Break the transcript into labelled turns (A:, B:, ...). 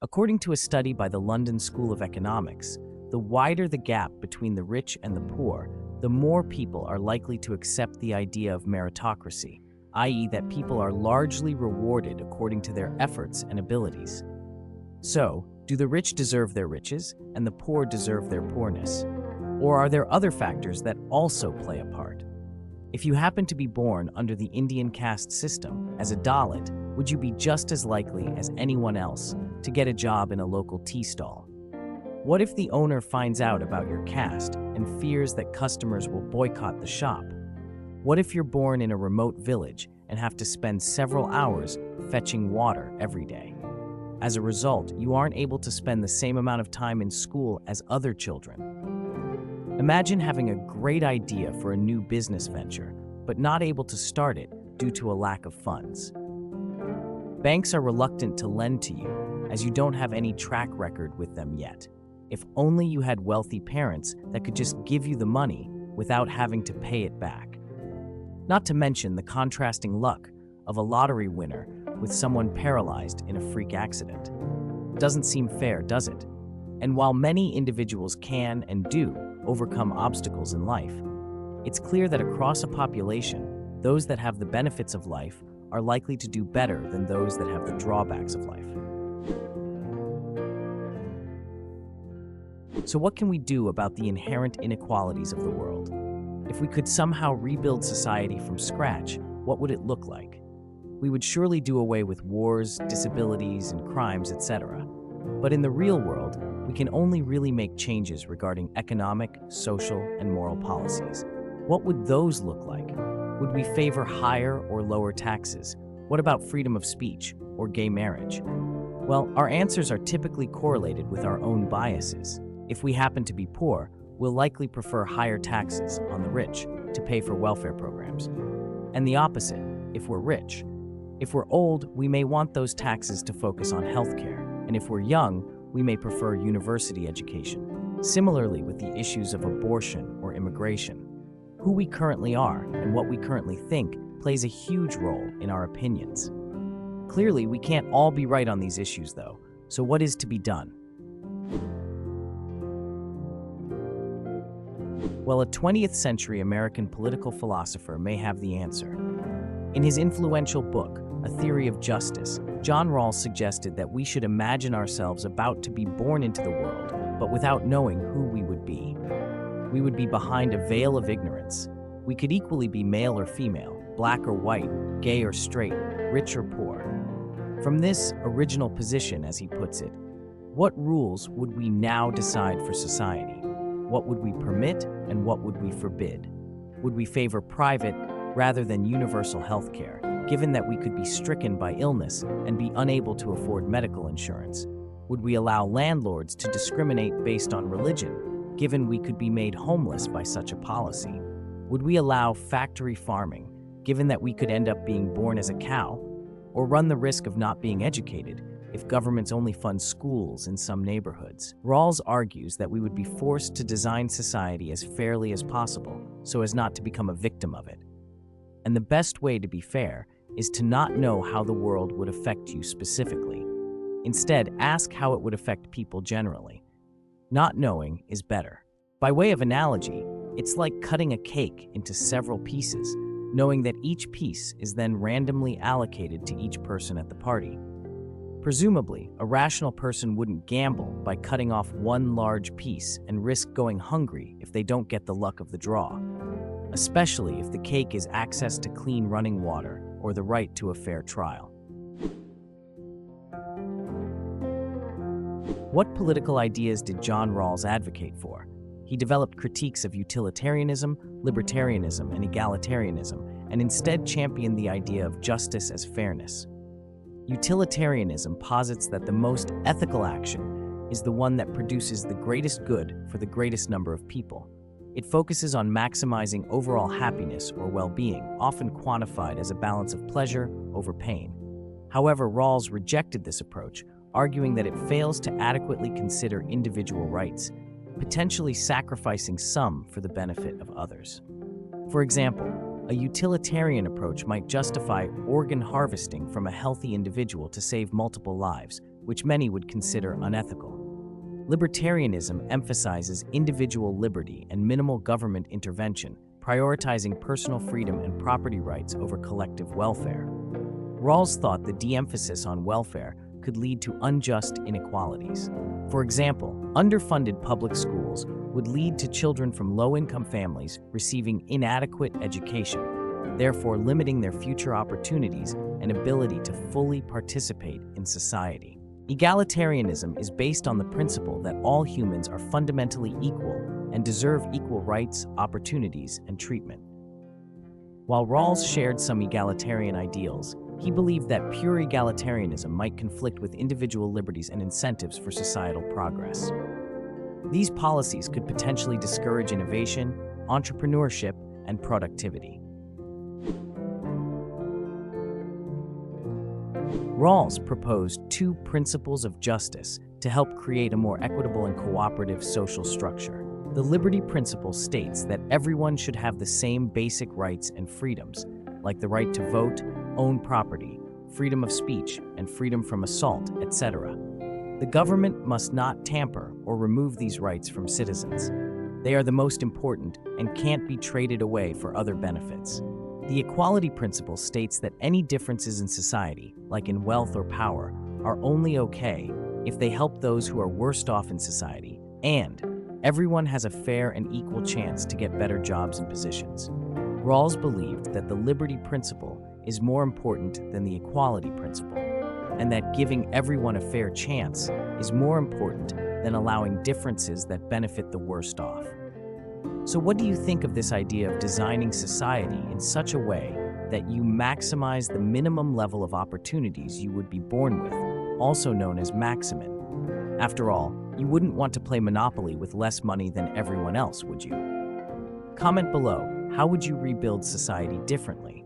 A: According to a study by the London School of Economics, the wider the gap between the rich and the poor, the more people are likely to accept the idea of meritocracy, i.e., that people are largely rewarded according to their efforts and abilities. So, do the rich deserve their riches and the poor deserve their poorness? Or are there other factors that also play a part? If you happen to be born under the Indian caste system as a Dalit, would you be just as likely as anyone else to get a job in a local tea stall? What if the owner finds out about your caste and fears that customers will boycott the shop? What if you're born in a remote village and have to spend several hours fetching water every day? As a result, you aren't able to spend the same amount of time in school as other children. Imagine having a great idea for a new business venture, but not able to start it due to a lack of funds. Banks are reluctant to lend to you, as you don't have any track record with them yet. If only you had wealthy parents that could just give you the money without having to pay it back. Not to mention the contrasting luck of a lottery winner with someone paralyzed in a freak accident. Doesn't seem fair, does it? And while many individuals can and do overcome obstacles in life, it's clear that across a population, those that have the benefits of life are likely to do better than those that have the drawbacks of life. So what can we do about the inherent inequalities of the world? If we could somehow rebuild society from scratch, what would it look like? We would surely do away with wars, disabilities, and crimes, etc. But in the real world, we can only really make changes regarding economic, social, and moral policies. What would those look like? Would we favor higher or lower taxes? What about freedom of speech or gay marriage? Well, our answers are typically correlated with our own biases. If we happen to be poor, we'll likely prefer higher taxes on the rich to pay for welfare programs. And the opposite, if we're rich. If we're old, we may want those taxes to focus on healthcare, and if we're young, we may prefer university education. Similarly with the issues of abortion or immigration. Who we currently are and what we currently think plays a huge role in our opinions. Clearly, we can't all be right on these issues though, so what is to be done? Well, a 20th century American political philosopher may have the answer. In his influential book, A Theory of Justice, John Rawls suggested that we should imagine ourselves about to be born into the world, but without knowing who we would be. We would be behind a veil of ignorance. We could equally be male or female, black or white, gay or straight, rich or poor. From this original position, as he puts it, what rules would we now decide for society? What would we permit and what would we forbid? Would we favor private rather than universal health care, given that we could be stricken by illness and be unable to afford medical insurance? Would we allow landlords to discriminate based on religion, given we could be made homeless by such a policy? Would we allow factory farming, given that we could end up being born as a cow, or run the risk of not being educated if governments only fund schools in some neighborhoods? Rawls argues that we would be forced to design society as fairly as possible so as not to become a victim of it. And the best way to be fair is to not know how the world would affect you specifically. Instead, ask how it would affect people generally. Not knowing is better. By way of analogy, it's like cutting a cake into several pieces, knowing that each piece is then randomly allocated to each person at the party. Presumably, a rational person wouldn't gamble by cutting off one large piece and risk going hungry if they don't get the luck of the draw, especially if the cake is access to clean running water or the right to a fair trial. What political ideas did John Rawls advocate for? He developed critiques of utilitarianism, libertarianism, and egalitarianism, and instead championed the idea of justice as fairness. Utilitarianism posits that the most ethical action is the one that produces the greatest good for the greatest number of people. It focuses on maximizing overall happiness or well-being, often quantified as a balance of pleasure over pain. However, Rawls rejected this approach, arguing that it fails to adequately consider individual rights, potentially sacrificing some for the benefit of others. For example, a utilitarian approach might justify organ harvesting from a healthy individual to save multiple lives, which many would consider unethical. Libertarianism emphasizes individual liberty and minimal government intervention, prioritizing personal freedom and property rights over collective welfare. Rawls thought the de-emphasis on welfare could lead to unjust inequalities. For example, underfunded public schools would lead to children from low-income families receiving inadequate education, therefore limiting their future opportunities and ability to fully participate in society. Egalitarianism is based on the principle that all humans are fundamentally equal and deserve equal rights, opportunities, and treatment. While Rawls shared some egalitarian ideals, he believed that pure egalitarianism might conflict with individual liberties and incentives for societal progress. These policies could potentially discourage innovation, entrepreneurship, and productivity. Rawls proposed two principles of justice to help create a more equitable and cooperative social structure. The liberty principle states that everyone should have the same basic rights and freedoms, like the right to vote, own property, freedom of speech, and freedom from assault, etc. The government must not tamper or remove these rights from citizens. They are the most important and can't be traded away for other benefits. The equality principle states that any differences in society, like in wealth or power, are only okay if they help those who are worst off in society, and everyone has a fair and equal chance to get better jobs and positions. Rawls believed that the liberty principle is more important than the equality principle, and that giving everyone a fair chance is more important than allowing differences that benefit the worst off. So what do you think of this idea of designing society in such a way that you maximize the minimum level of opportunities you would be born with, also known as maximum? After all, you wouldn't want to play Monopoly with less money than everyone else, would you? Comment below, how would you rebuild society differently?